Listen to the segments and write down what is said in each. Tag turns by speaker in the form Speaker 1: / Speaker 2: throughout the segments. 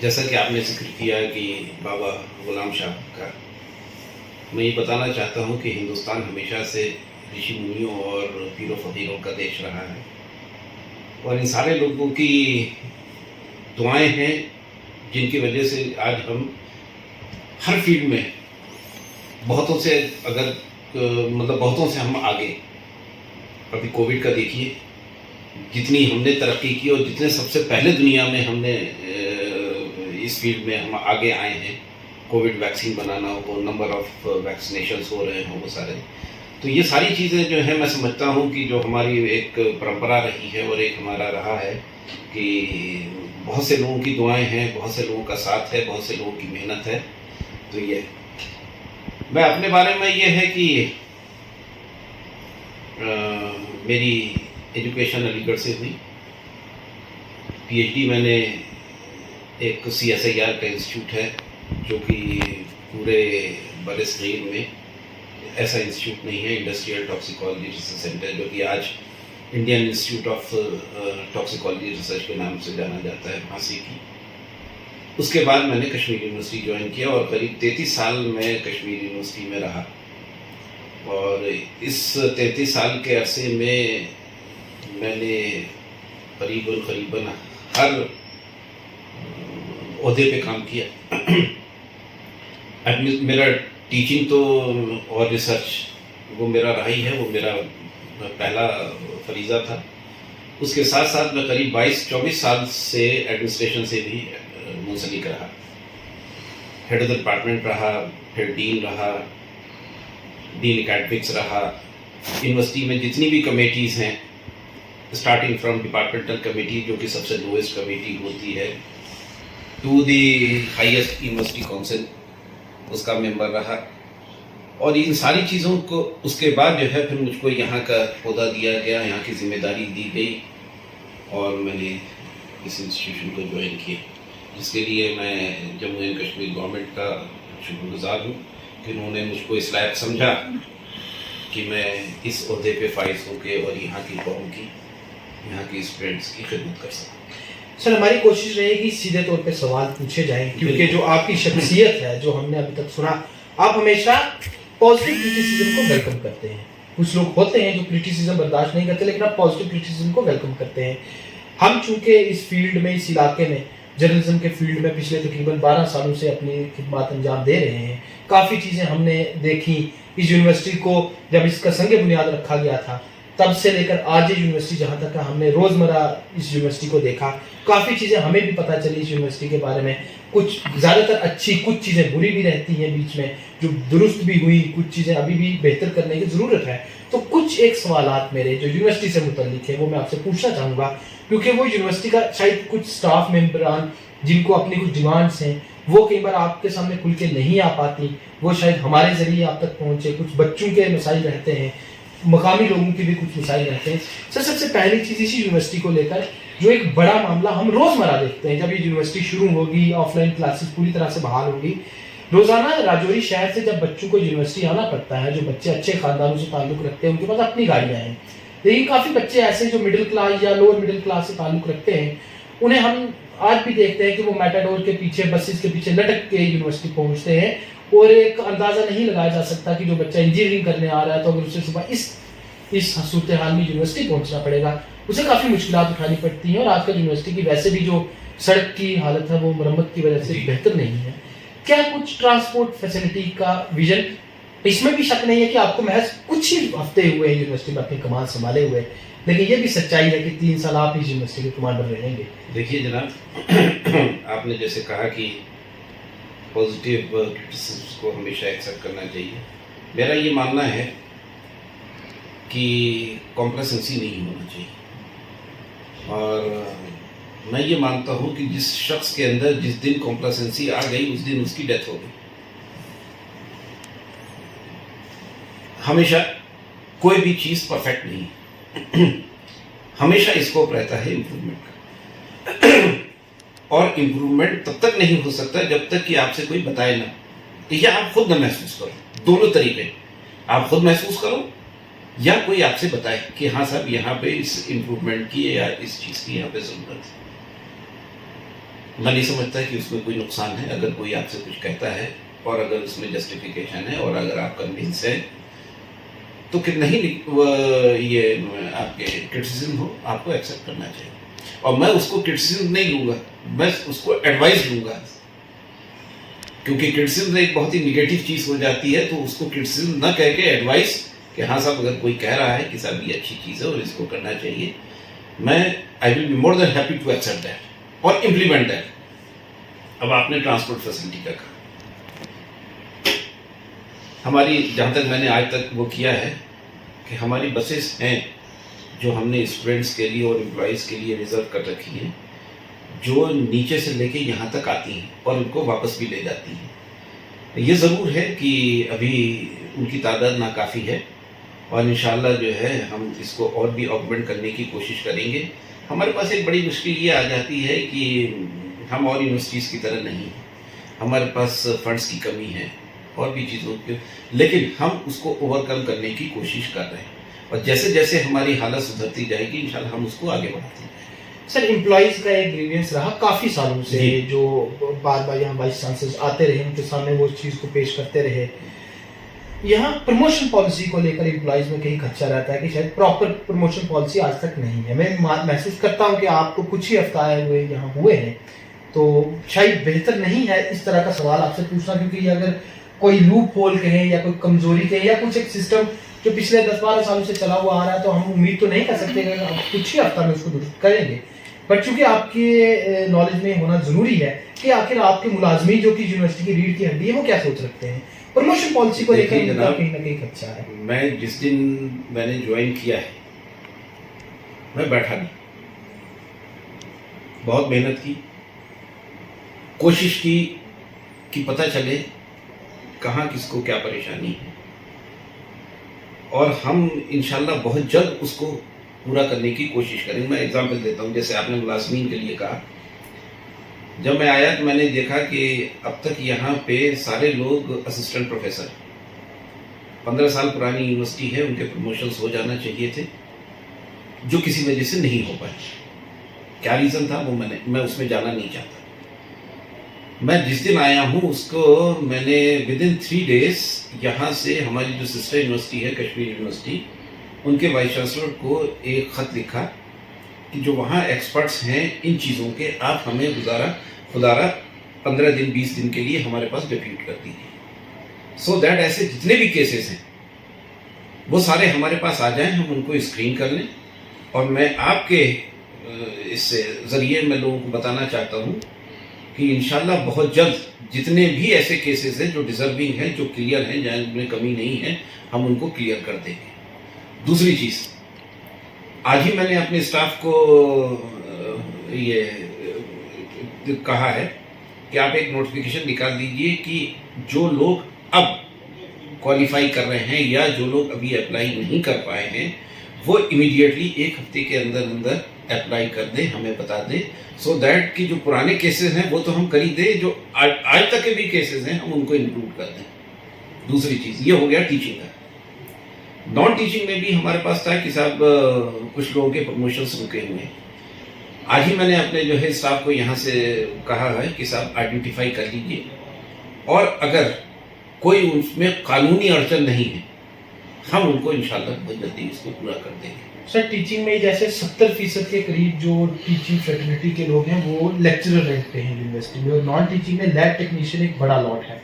Speaker 1: जैसा कि आपने जिक्र किया कि बाबा गुलाम शाह का, मैं ये बताना चाहता हूँ कि हिंदुस्तान हमेशा से ऋषि मुनियों और पीरों फकीरों का देश रहा है और इन सारे लोगों की दुआएं हैं जिनकी वजह से आज हम हर फील्ड में बहुतों से बहुतों से हम आगे। अभी कोविड का देखिए, जितनी हमने तरक्की की और जितने सबसे पहले दुनिया में हमने इस फील्ड में हम आगे आए हैं। कोविड वैक्सीन बनाना हो, नंबर ऑफ वैक्सीनेशंस हो रहे हों, वो सारे, तो ये सारी चीज़ें जो है मैं समझता हूँ कि जो हमारी एक परंपरा रही है और एक हमारा रहा है कि बहुत से लोगों की दुआएं हैं, बहुत से लोगों का साथ है, बहुत से लोगों की मेहनत है। तो ये मैं अपने बारे में ये है कि मेरी एजुकेशन अलीगढ़ से हुई। पीएचडी मैंने एक CSIR का इंस्टीट्यूट है जो कि पूरे बड़े शरीर में ऐसा इंस्टीट्यूट नहीं है, इंडस्ट्रियल टॉक्सिकोलॉजी रिसर्च सेंटर, जो कि आज Indian institute of toxicology research के नाम से जाना जाता है, वहाँ से की। उसके बाद मैंने कश्मीर यूनिवर्सिटी ज्वाइन किया और करीब 33 साल मैं कश्मीर यूनिवर्सिटी में रहा और इस 33 साल के अरसे में मैंने करीबन हर ओहदे पे काम किया। मेरा टीचिंग तो और रिसर्च वो मेरा रहा ही है, वो मेरा पहला फरीज़ा था। उसके साथ साथ मैं करीब 22-24 साल से एडमिनिस्ट्रेशन से भी मुंसलिक रहा। हेड ऑफ द डिपार्टमेंट रहा, फिर डीन रहा, डीन एकेडमिक्स रहा। यूनिवर्सिटी में जितनी भी कमेटीज़ हैं, स्टार्टिंग फ्रॉम डिपार्टमेंटल कमेटी जो कि सबसे लोएस्ट कमेटी होती है, to the highest university council, उसका मेंबर रहा। और इन सारी चीज़ों को उसके बाद जो है फिर मुझको यहाँ का पौधा दिया गया, यहाँ की जिम्मेदारी दी गई और मैंने इस इंस्टीट्यूशन को ज्वाइन किया, जिसके लिए मैं जम्मू एंड कश्मीर गवर्नमेंट का शुक्रगुजार हूँ कि उन्होंने मुझको इस लायक समझा कि मैं इस ओहदे पे फाइज होकर और यहाँ की कौम की, यहाँ की स्टूडेंट्स की खिदमत कर सकूँ।
Speaker 2: सर, हमारी कोशिश रहेगी सीधे तौर पे सवाल पूछे जाएं, क्योंकि जो आपकी शख्सियत है, जो हमने अभी तक सुना, आप हमेशा पॉजिटिव क्रिटिसिज्म को वेलकम करते हैं। कुछ लोग होते हैं जो क्रिटिसिज्म बर्दाश्त नहीं करते, लेकिन आप पॉजिटिव क्रिटिसिज्म को वेलकम करते हैं। हम चूंकि इस फील्ड में, इस इलाके में, जर्नलिज्म के फील्ड में पिछले तकरीबन 12 सालों से अपनी खिदमत अंजाम दे रहे हैं। काफ़ी चीज़ें हमने देखी। इस यूनिवर्सिटी को जब इसका संग बुनियाद रखा गया था, तब से लेकर आज ये यूनिवर्सिटी जहाँ तक हमने रोज़मर्रा इस यूनिवर्सिटी को देखा, काफ़ी चीज़ें हमें भी पता चली इस यूनिवर्सिटी के बारे में। कुछ ज़्यादातर अच्छी, कुछ चीज़ें बुरी भी रहती हैं बीच में, जो दुरुस्त भी हुई, कुछ चीज़ें अभी भी बेहतर करने की ज़रूरत है। तो कुछ एक सवालात मेरे जो यूनिवर्सिटी से मुतल्लिक है वो मैं आपसे पूछना चाहूँगा, क्योंकि वो यूनिवर्सिटी का शायद कुछ स्टाफ मेंबरान जिनको अपनी कुछ डिमांड्स हैं वो कई बार आपके सामने खुल के नहीं आ पाती, वो शायद हमारे ज़रिए आप तक पहुँचे। कुछ बच्चों के मसाइल रहते हैं, मकामी लोगों के भी कुछ मसाइल रहते हैं। सर, सबसे पहली चीज़ इसी यूनिवर्सिटी को लेकर जो एक बड़ा मामला हम रोज़मर्रा देखते हैं, जब ये यूनिवर्सिटी शुरू होगी, ऑफलाइन क्लासेस पूरी तरह से बहाल होगी, रोज़ाना राजौरी शहर से जब बच्चों को यूनिवर्सिटी आना पड़ता है, जो बच्चे अच्छे ख़ानदानों से ताल्लुक़ रखते हैं, उनके पास अपनी गाड़ियाँ हैं, लेकिन काफ़ी बच्चे ऐसे जो मिडिल क्लास या लोअर मिडिल क्लास से ताल्लुक़ रखते हैं, उन्हें हम आज भी देखते हैं कि वो मेटाडोर के पीछे, बसेस के पीछे लटक के यूनिवर्सिटी पहुँचते हैं और एक अंदाज़ा नहीं लगाया जा सकता कि जो बच्चा इंजीनियरिंग करने आ रहा है, तो अगर उसे सुबह इस सूरत हाल में यूनिवर्सिटी पहुंचना पड़ेगा, उसे काफ़ी मुश्किलात उठानी पड़ती हैं। और आज कल यूनिवर्सिटी की वैसे भी जो सड़क की हालत है वो मरम्मत की वजह से बेहतर नहीं है। क्या कुछ ट्रांसपोर्ट फैसिलिटी का विजन, इसमें भी शक नहीं है कि आपको महज कुछ ही हफ्ते हुए यूनिवर्सिटी में अपनी कमान संभाले हुए, लेकिन ये भी सच्चाई है कि 3 साल आप इस यूनिवर्सिटी के कमांडर रहेंगे।
Speaker 1: देखिए जनाब, आपने जैसे कहा कि पॉजिटिव क्रिटिसिज्म को हमेशा एक्सेप्ट करना चाहिए। मेरा ये मानना है कि कॉम्प्लेसेंसी नहीं होना चाहिए और मैं ये मानता हूँ कि जिस शख्स के अंदर जिस दिन कॉम्प्लेसेंसी आ गई उस दिन उसकी डेथ हो गई। हमेशा कोई भी चीज़ परफेक्ट नहीं, हमेशा स्कोप रहता है इम्प्रूवमेंट का और इम्प्रूवमेंट तब तक नहीं हो सकता जब तक कि आपसे कोई बताए ना, या आप खुद न महसूस करो। दोनों तरीके, आप खुद महसूस करो या कोई आपसे बताए कि हाँ साहब यहाँ पे इस इम्प्रूवमेंट की या इस चीज़ की यहाँ पे ज़रूरत है। मैं नहीं समझता कि उसमें कोई नुकसान है। अगर कोई आपसे कुछ कहता है और अगर उसमें जस्टिफिकेशन है और अगर आप कन्विंस हैं तो कि नहीं ये आपके क्रिटिसिज्म हो, आपको एक्सेप्ट करना चाहिए। और मैं उसको क्रिटिसिज्म नहीं लूँगा, मैं उसको एडवाइस लूँगा, क्योंकि क्रिटिसिज्म एक बहुत ही निगेटिव चीज़ हो जाती है। तो उसको क्रिटिसिज्म ना कह के एडवाइस कि हाँ साहब अगर कोई कह रहा है कि साहब ये अच्छी चीज़ है और इसको करना चाहिए, मैं I will be more than happy to accept that और इम्प्लीमेंट दैट। अब आपने ट्रांसपोर्ट फैसिलिटी का कहा, हमारी जहाँ तक मैंने आज तक वो किया है कि हमारी बसेस हैं जो हमने स्टूडेंट्स के लिए और एम्प्लॉयज़ के लिए रिजर्व कर रखी हैं, जो नीचे से लेके यहाँ तक आती हैं और उनको वापस भी ले जाती हैं। ये ज़रूर है कि अभी उनकी तादाद नाकाफ़ी है और इंशाल्लाह जो है हम इसको और भी ऑगमेंट करने की कोशिश करेंगे। हमारे पास एक बड़ी मुश्किल ये आ जाती है कि हम और यूनिवर्सिटीज़ की तरह नहीं हैं, हमारे पास फंड्स की कमी है और भी चीज़ों की, लेकिन हम उसको ओवरकम करने की कोशिश कर रहे हैं और जैसे जैसे हमारी हालत सुधरती जाएगी इंशाल्लाह हम उसको आगे बढ़ाते हैं।
Speaker 2: सर, एम्प्लॉइज का एक ग्रीवियंस रहा काफी सालों से, जो बार बार यहाँ वाइस चांसलर आते रहे, उनके सामने वो चीज को पेश करते रहे। यहाँ प्रमोशन पॉलिसी को लेकर एम्प्लॉइज में कहीं खदशा रहता है कि शायद प्रॉपर प्रमोशन पॉलिसी आज तक नहीं है। मैं महसूस करता हूँ कि आपको कुछ ही हफ्ता हुए यहाँ हुए हैं, तो शायद बेहतर नहीं है इस तरह का सवाल आपसे पूछना, क्योंकि अगर कोई लूप होल कहें या कोई कमजोरी कहें या कुछ एक सिस्टम जो पिछले 10-12 सालों से चला हुआ आ रहा है, तो हम उम्मीद तो नहीं कर सकते कि आप कुछ ही हफ्ता में उसको दुरुस्त करेंगे। बट चूंकि आपके नॉलेज में होना जरूरी है कि आखिर आपके मुलाजमी जो कि यूनिवर्सिटी की रीढ़ की हड्डी है वो क्या सोच रखते हैं, प्रमोशन पॉलिसी को लेकर उनका कहीं ना कहीं खदशा है।
Speaker 1: मैं जिस दिन मैंने ज्वाइन किया है मैं बैठा नहीं, बहुत मेहनत की, कोशिश की कि पता चले कहाँ किसको क्या परेशानी है और हम इंशाल्लाह बहुत जल्द उसको पूरा करने की कोशिश करेंगे। मैं एग्जांपल देता हूँ, जैसे आपने मुलाजमीन के लिए कहा, जब मैं आया तो मैंने देखा कि अब तक यहाँ पे सारे लोग असिस्टेंट प्रोफेसर, 15 साल पुरानी यूनिवर्सिटी है, उनके प्रमोशंस हो जाना चाहिए थे, जो किसी वजह से नहीं हो पाए। क्या रीज़न था वो मैं उसमें जाना नहीं चाहता। मैं जिस दिन आया हूँ उसको मैंने विदिन 3 डेज यहाँ से हमारी जो सिस्टर यूनिवर्सिटी है कश्मीर यूनिवर्सिटी, उनके वाइस चांसलर को एक ख़त लिखा कि जो वहाँ एक्सपर्ट्स हैं इन चीज़ों के, आप हमें खुदारा 15 दिन 20 दिन के लिए हमारे पास डिप्यूट कर दीजिए, सो दैट ऐसे जितने भी केसेस हैं वो सारे हमारे पास आ जाएं, हम उनको स्क्रीन कर लें। और मैं आपके इस ज़रिए मैं लोगों को बताना चाहता हूँ कि इंशाल्लाह बहुत जल्द जितने भी ऐसे केसेस हैं जो डिजर्विंग हैं, जो क्लियर हैं, जहाँ उनमें कमी नहीं है, हम उनको क्लियर कर देंगे। दूसरी चीज़, आज ही मैंने अपने स्टाफ को ये कहा है कि आप एक नोटिफिकेशन निकाल दीजिए कि जो लोग अब क्वालिफाई कर रहे हैं या जो लोग अभी अप्लाई नहीं कर पाए हैं वो इमीडिएटली 1 हफ्ते के अंदर अंदर अप्लाई कर दें, हमें बता दें, सो दैट कि जो पुराने केसेस हैं वो तो हम कर ही दें, जो आज तक के भी केसेस हैं हम उनको इंक्लूड कर दें। दूसरी चीज़ ये हो गया टीचिंग का। नॉन टीचिंग में भी हमारे पास था कि साहब कुछ लोगों के प्रमोशंस रुके हुए हैं। आज ही मैंने अपने जो है स्टाफ को यहाँ से कहा है कि साहब आइडेंटिफाई कर लीजिए और अगर कोई उसमें कानूनी अड़चन नहीं है हम उनको इंशाल्लाह बहुत जल्दी इसको पूरा कर देंगे।
Speaker 2: सर, टीचिंग में जैसे 70% के करीब जो टीचिंग फैकल्टी के लोग हैं वो लेक्चरर रैंक पे हैं यूनिवर्सिटी में, और नॉन टीचिंग में लैब टेक्नीशियन एक बड़ा लॉट है।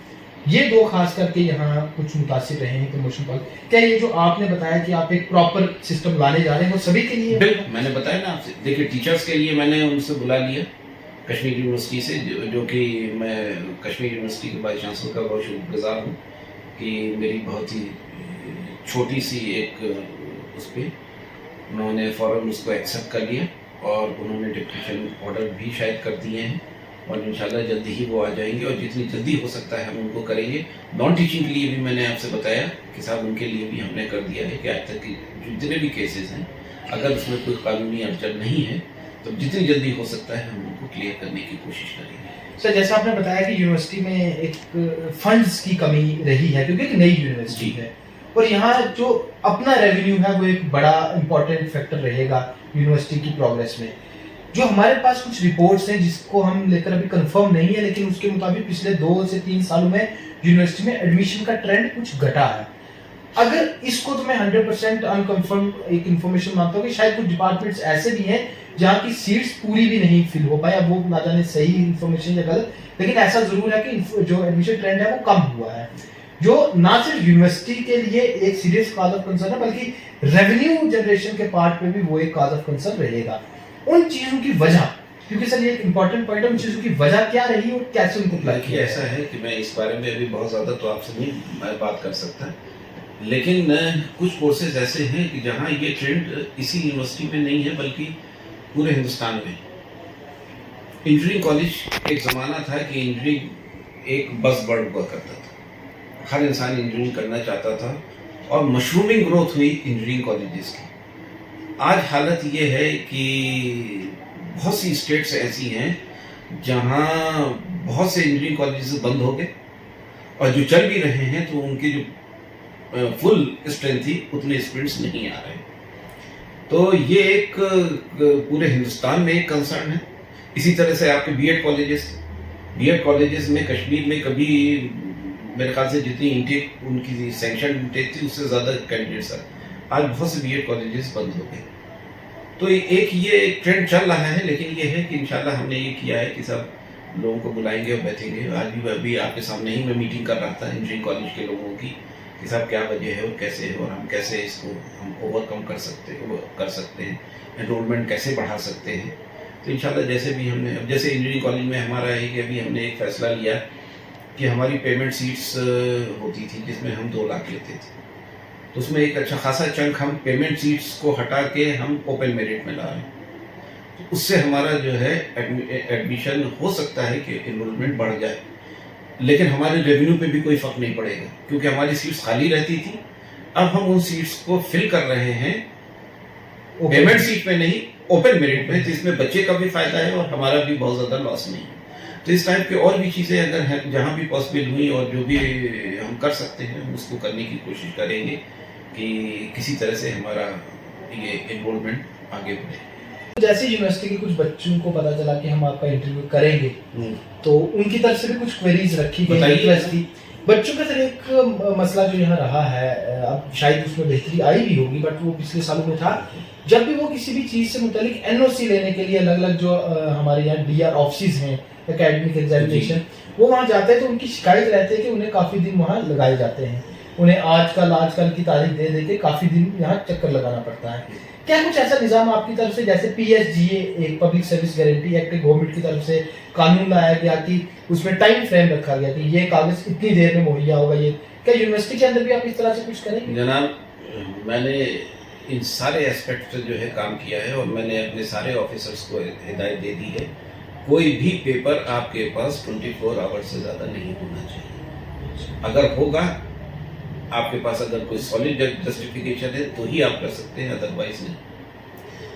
Speaker 2: ये दो खास करके यहाँ कुछ मुतासिर रहे हैं प्रमोशन पर। क्या ये जो आपने बताया कि आप एक प्रॉपर सिस्टम लाने जा रहे हैं वो सभी के लिए?
Speaker 1: बिल्कुल, मैंने बताया ना आपसे। देखिए, टीचर्स के लिए मैंने उनसे बुला लिया कश्मीर यूनिवर्सिटी से, जो कि मैं कश्मीर यूनिवर्सिटी के वाइस चांसलर का बहुत शुक्रगुजार हूँ कि मेरी बहुत ही छोटी सी एक उस पर उन्होंने फ़ौरन उसको एक्सेप्ट कर लिया और उन्होंने डिक्टेशन ऑर्डर भी शायद कर दिए हैं और इंशाल्लाह जल्दी ही वो आ जाएंगे और जितनी जल्दी हो सकता है हम उनको करेंगे। नॉन टीचिंग के लिए भी मैंने आपसे बताया कि साहब उनके लिए भी हमने कर दिया है कि आज तक की जितने भी केसेस हैं अगर उसमें कोई कानूनी अड़चन नहीं है तो जितनी जल्दी हो सकता है हम उनको क्लियर करने की कोशिश करेंगे।
Speaker 2: सर, जैसा आपने बताया कि यूनिवर्सिटी में एक फंड्स की कमी रही है क्योंकि एक नई यूनिवर्सिटी है और यहाँ जो अपना रेवेन्यू है वो एक बड़ा इंपॉर्टेंट फैक्टर रहेगा यूनिवर्सिटी की प्रोग्रेस में। जो हमारे पास कुछ रिपोर्ट्स हैं जिसको हम लेकर अभी कंफर्म नहीं है, लेकिन उसके मुताबिक पिछले 2 से 3 सालों में यूनिवर्सिटी में एडमिशन का ट्रेंड कुछ घटा है। अगर इसको तो मैं 100% अनकंफर्म एक इन्फॉर्मेशन मानता हूँ कि शायद कुछ डिपार्टमेंट्स ऐसे भी हैं जहाँ की सीट्स पूरी भी नहीं फिल हो पाई। अब वो ना जाने सही इन्फॉर्मेशन या गलत, लेकिन ऐसा जरूर है कि जो एडमिशन ट्रेंड है वो कम हुआ है, जो ना सिर्फ यूनिवर्सिटी के लिए एक सीरियस कॉज ऑफ कंसर्न है बल्कि रेवेन्यू जनरेशन के पार्ट पे भी वो एक कॉज ऑफ कंसर्न रहेगा। उन चीजों की वजह, क्योंकि सर ये एक इंपॉर्टेंट पॉइंट है, उन चीजों की वजह क्या रही और कैसे उनको अप्लाई किया।
Speaker 1: ऐसा है कि मैं इस बारे में अभी बहुत ज़्यादा तो आपसे नहीं मैं बात कर सकता, लेकिन कुछ कोर्सेज ऐसे हैं कि जहाँ ये ट्रेंड इसी यूनिवर्सिटी में नहीं है बल्कि पूरे हिंदुस्तान में। इंजीनियरिंग कॉलेज एक ज़माना था कि इंजीनियरिंग एक बस वर्ड हुआ करता था, हर इंसान इंजीनियरिंग करना चाहता था और मशरूमिंग ग्रोथ हुई इंजीनियरिंग कॉलेजेस की। आज हालत ये है कि बहुत सी स्टेट्स ऐसी हैं जहाँ बहुत से इंजीनियरिंग कॉलेजेस बंद हो गए और जो चल भी रहे हैं तो उनकी जो फुल स्ट्रेंथ थी उतने स्टूडेंट्स नहीं आ रहे। तो ये एक पूरे हिंदुस्तान में एक कंसर्न है। इसी तरह से आपके बीएड कॉलेजेस में कश्मीर में कभी मेरे ख्याल से जितनी इंटेक उनकी सैंक्शन इंटेक थी उससे ज़्यादा कैंडिडेट्स आए। आज बहुत से बीएड कॉलेजेस बंद हो गए। तो एक ये ट्रेंड चल रहा है, लेकिन ये है कि इंशाल्लाह हमने ये किया है कि सब लोगों को बुलाएंगे और बैठेंगे। आज भी अभी आपके सामने ही मैं मीटिंग कर रहा था इंजीनियरिंग कॉलेज के लोगों की कि साहब क्या वजह है और कैसे है और हम कैसे इसको हम ओवरकम कर सकते हैं, एनरोलमेंट कैसे बढ़ा सकते हैं। तो इंशाल्लाह जैसे भी हमने अब जैसे इंजीनियरिंग कॉलेज में हमारा है कि अभी हमने एक फैसला लिया कि हमारी पेमेंट सीट्स होती थी जिसमें हम 2 लाख लेते थे, तो उसमें एक अच्छा खासा चंक हम पेमेंट सीट्स को हटा के हम ओपन मेरिट में ला रहे हैं। तो उससे हमारा जो है एडमिशन हो सकता है कि एनरोलमेंट बढ़ जाए, लेकिन हमारे रेवेन्यू पे भी कोई फर्क नहीं पड़ेगा क्योंकि हमारी सीट्स खाली रहती थी। अब हम उन सीट्स को फिल कर रहे हैं पेमेंट सीट में नहीं, ओपन मेरिट में, जिसमें बच्चे का भी फायदा है और हमारा भी बहुत ज़्यादा लॉस नहीं है। तो इस टाइप की और भी चीज़ें अगर हैं जहाँ भी पॉसिबल हुई और जो भी हम कर सकते हैं हम उसको करने की कोशिश करेंगे कि किसी तरह से हमारा ये एनरोलमेंट आगे बढ़े।
Speaker 2: जैसे यूनिवर्सिटी के कुछ बच्चों को पता चला कि हम आपका इंटरव्यू करेंगे तो उनकी तरफ से भी कुछ क्वेरीज रखी गई। बच्चों का सर एक मसला जो यहाँ रहा है, अब शायद उसमें बेहतरी आई भी होगी, बट वो पिछले सालों में था, जब भी वो किसी भी चीज़ से मुतालिक एनओसी लेने के लिए अलग अलग जो हमारे यहाँ डीआर ऑफिस हैं एकेडमिक एग्जामिनेशन, वो वहाँ जाते हैं तो उनकी शिकायत रहती है कि उन्हें काफ़ी दिन वहाँ लगाए जाते हैं, उन्हें आजकल की तारीख दे दे के काफ़ी दिन यहाँ चक्कर लगाना पड़ता है। क्या कुछ ऐसा निज़ाम आपकी तरफ से, जैसे पीएसजीए एक public service guarantee act government की तरफ से कानून लाया गया कि उसमें टाइम फ्रेम रखा गया कि ये कागज इतनी देर में मुहैया होगा, ये क्या यूनिवर्सिटी के अंदर भी आप इस तरह से कुछ करेंगे?
Speaker 1: जनाब, मैंने इन सारे एस्पेक्ट पे जो है काम किया है और मैंने अपने सारे ऑफिसर्स को हिदायत दे दी है, कोई भी पेपर आपके पास 24 आवर्स से ज़्यादा नहीं होना चाहिए। अगर होगा आपके पास अगर कोई सॉलिड जस्टिफिकेशन है तो ही आप कर सकते हैं, अदरवाइज नहीं।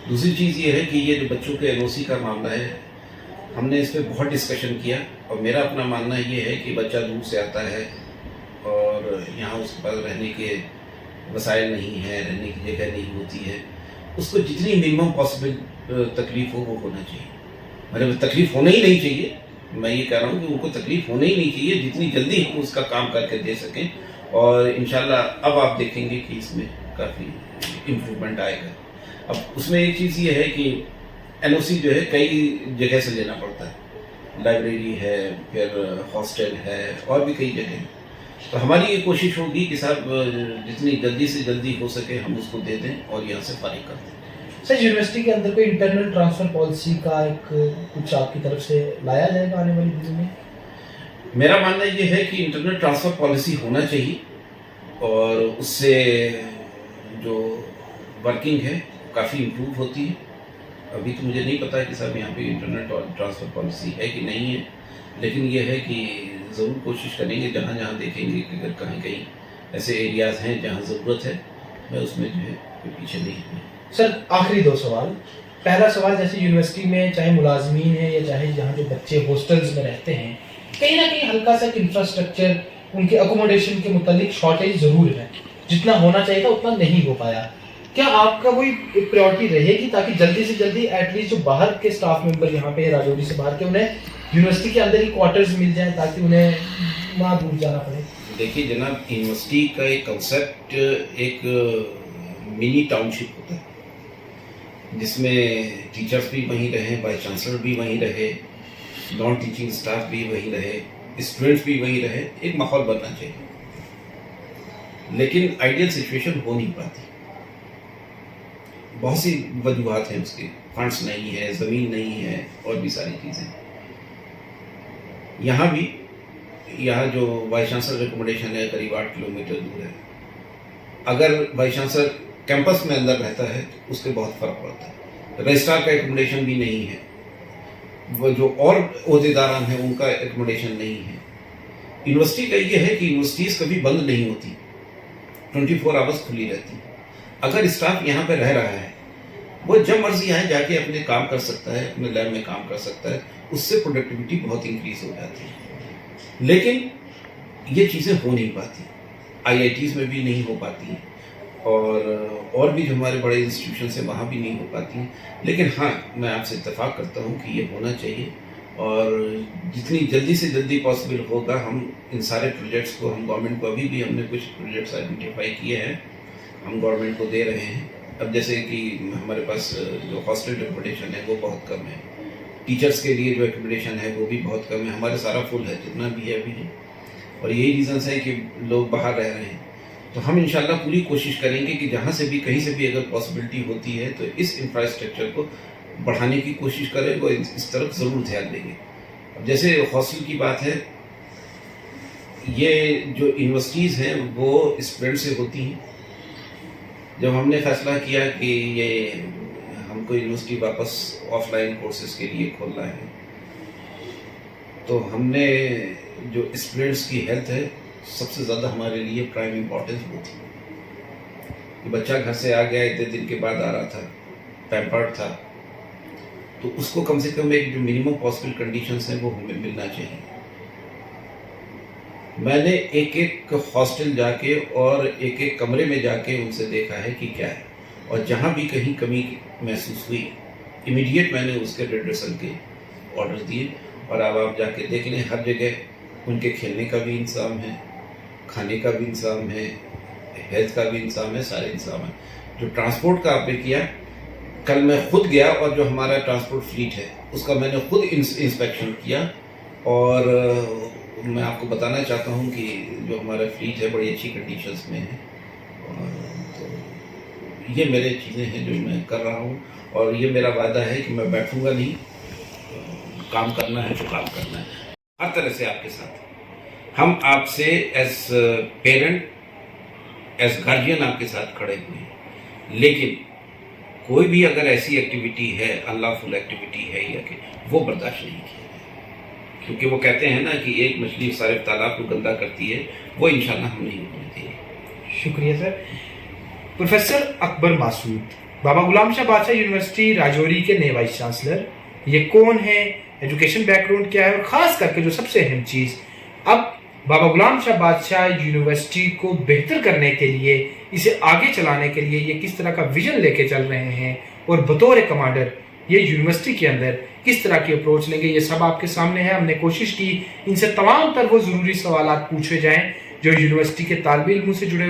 Speaker 1: दूसरी चीज़ ये है कि ये जो बच्चों के एनओसी का मामला है, हमने इस पर बहुत डिस्कशन किया और मेरा अपना मानना ये है कि बच्चा दूर से आता है और यहाँ उसके पास रहने के वसाइल नहीं है, रहने की जगह नहीं होती है, उसको जितनी मिनिमम पॉसिबल तकलीफ हो वो होना चाहिए। मतलब तकलीफ होना ही नहीं चाहिए, मैं ये कह रहा हूँ कि उनको तकलीफ होना ही नहीं चाहिए, जितनी जल्दी हम उसका काम करके दे सकें। और इंशाल्लाह अब आप देखेंगे कि इसमें काफ़ी इम्प्रूवमेंट आएगा। अब उसमें एक चीज़ ये है कि एनओसी जो है कई जगह से लेना पड़ता है, लाइब्रेरी है, फिर हॉस्टल है और भी कई जगह। तो हमारी ये कोशिश होगी कि साहब जितनी जल्दी से जल्दी हो सके हम उसको दे दें और यहाँ से फारिग कर दें।
Speaker 2: सर, यूनिवर्सिटी के अंदर कोई इंटरनल ट्रांसफ़र पॉलिसी का एक कुछ आपकी तरफ से लाया जाएगा आने वाली दिनों में?
Speaker 1: मेरा मानना ये है कि इंटरनल ट्रांसफ़र पॉलिसी होना चाहिए और उससे जो वर्किंग है काफ़ी इम्प्रूव होती है। अभी तो मुझे नहीं पता है कि साहब यहाँ पे इंटरनल ट्रांसफ़र पॉलिसी है कि नहीं है, लेकिन ये है कि ज़रूर कोशिश करेंगे, जहाँ जहाँ देखेंगे कि अगर कहीं कहीं ऐसे एरियाज़ हैं जहाँ ज़रूरत है, मैं उसमें जो है कोई पीछे नहीं है।
Speaker 2: सर, आखिरी 2 सवाल। पहला सवाल, जैसे यूनिवर्सिटी में चाहे मुलाजमीन है या चाहे जहाँ जो बच्चे हॉस्टल्स में रहते हैं, कहीं ना कहीं हल्का सा इंफ्रास्ट्रक्चर, उनके अकोमोडेशन के मुतालिक शॉर्टेज ज़रूर है, जितना होना चाहिए था उतना नहीं हो पाया। क्या आपका कोई प्रायोरिटी रहेगी ताकि जल्दी से जल्दी एटलीस्ट जो बाहर के स्टाफ मेंबर यहाँ पे राजौरी से बाहर के उन्हें यूनिवर्सिटी के अंदर ही क्वार्टर्स मिल जाए ताकि उन्हें ना दूर जाना पड़े?
Speaker 1: देखिए जनाब, यूनिवर्सिटी का एक कंसेप्ट एक मिनी टाउनशिप होता है जिसमें टीचर्स भी वहीं रहे, वाइस चांसलर भी वहीं रहे, नॉन टीचिंग स्टाफ भी वहीं रहे, स्टूडेंट्स भी वहीं रहे, एक माहौल बनना चाहिए। लेकिन आइडियल सिचुएशन हो नहीं पाती, बहुत सी वजूहत हैं उसके, फंड्स नहीं है, ज़मीन नहीं है और भी सारी चीज़ें। यहाँ जो वाइस चांसलर रिकमेंडेशन है करीब 8 किलोमीटर दूर है। अगर वाइस चांसलर कैंपस में अंदर रहता है तो उसके बहुत फ़र्क पड़ता है। रजिस्ट्रार का रिकमेंडेशन भी नहीं है, वो जो और ओहदेदारान हैं उनका रिकमेंडेशन नहीं है। यूनिवर्सिटी का ये है कि यूनिवर्सिटीज़ कभी बंद नहीं होती, 24 आवर्स खुली रहती। अगर स्टाफ यहाँ पे रह रहा है वो जब मर्जी आए जाके अपने काम कर सकता है, अपने लैब में काम कर सकता है, उससे प्रोडक्टिविटी बहुत इंक्रीज हो जाती है। लेकिन ये चीज़ें हो नहीं पाती, IITs में भी नहीं हो पाती और भी जो हमारे बड़े इंस्टीट्यूशन हैं वहाँ भी नहीं हो पाती। लेकिन हाँ, मैं आपसे इत्तेफाक करता हूँ कि ये होना चाहिए और जितनी जल्दी से जल्दी पॉसिबल होगा हम इन सारे प्रोजेक्ट्स को, हम गवर्नमेंट को अभी भी हमने कुछ प्रोजेक्ट्स आइडेंटिफाई किए हैं, हम गवर्नमेंट को दे रहे हैं। अब जैसे कि हमारे पास जो हॉस्टल रिकमेंडेशन है वो बहुत कम है, टीचर्स के लिए जो रिकमेंडेशन है वो भी बहुत कम है, हमारे सारा फुल है जितना भी है अभी है। और यही रीज़न्स है कि लोग बाहर रह रहे हैं। तो हम इंशाल्लाह पूरी कोशिश करेंगे कि जहाँ से भी कहीं से भी अगर पॉसिबिलिटी होती है तो इस इंफ्रास्ट्रक्चर को बढ़ाने की कोशिश करें और इस तरफ ज़रूर ध्यान देंगे। अब जैसे हॉस्टल की बात है, ये जो यूनिवर्सिटीज़ हैं वो स्टूडेंट से होती हैं। जब हमने फैसला किया कि ये हमको यूनिवर्सिटी वापस ऑफलाइन कोर्सेज के लिए खोलना है तो हमने जो स्टूडेंट्स की हेल्थ है सबसे ज़्यादा हमारे लिए प्राइम इम्पोर्टेंस वो थी कि बच्चा घर से आ गया, इतने दिन के बाद आ रहा था, पैम्पर्ड था, तो उसको कम से कम एक जो मिनिमम पॉसिबल कंडीशंस हैं वो हमें मिलना चाहिए। मैंने एक एक हॉस्टल जाके और एक एक कमरे में जाके उनसे देखा है कि क्या है, और जहाँ भी कहीं कमी महसूस हुई इमीडिएट मैंने उसके रिड्रेसल के ऑर्डर दिए। और अब आप जाके देख लें, हर जगह उनके खेलने का भी इंतज़ाम है, खाने का भी इंतज़ाम है, हेल्थ का भी इंतज़ाम है, सारे इंतज़ाम है। जो ट्रांसपोर्ट का आपने किया, कल मैं खुद गया और जो हमारा ट्रांसपोर्ट फ्लीट है उसका मैंने खुद इंस्पेक्शन किया और मैं आपको बताना चाहता हूँ कि जो हमारा फ्लीट है बड़ी अच्छी कंडीशंस में है। तो ये मेरे चीज़ें हैं जो मैं कर रहा हूँ और ये मेरा वादा है कि मैं बैठूंगा नहीं, काम करना है तो काम करना है हर तरह से आपके साथ। हम आपसे एज पेरेंट, एज गार्जियन आपके साथ खड़े हुए हैं। लेकिन कोई भी अगर ऐसी एक्टिविटी है, अनलॉफुल एक्टिविटी है या कि वो बर्दाश्त नहीं की, क्योंकि वो कहते हैं ना कि एक मछली सारे तालाब को गंदा करती है, वो इंशाल्लाह हम नहीं होने देंगे।
Speaker 2: शुक्रिया सर। प्रोफेसर अकबर मासूद, बाबा गुलाम शाह बादशाह यूनिवर्सिटी राजौरी के नए वाइस चांसलर, ये कौन है, एजुकेशन बैकग्राउंड क्या है, और ख़ास करके जो सबसे अहम चीज़, अब बाबा गुलाम शाह बादशाह यूनिवर्सिटी को बेहतर करने के लिए, इसे आगे चलाने के लिए ये किस तरह का विजन लेके चल रहे हैं और बतौर कमांडर ये यूनिवर्सिटी के अंदर किस तरह की अप्रोच लेंगे, ये सब आपके सामने है। हमने कोशिश की इनसे तमाम तर वो ज़रूरी सवाल पूछे जाएं जो यूनिवर्सिटी के तालिब इल्मों से जुड़े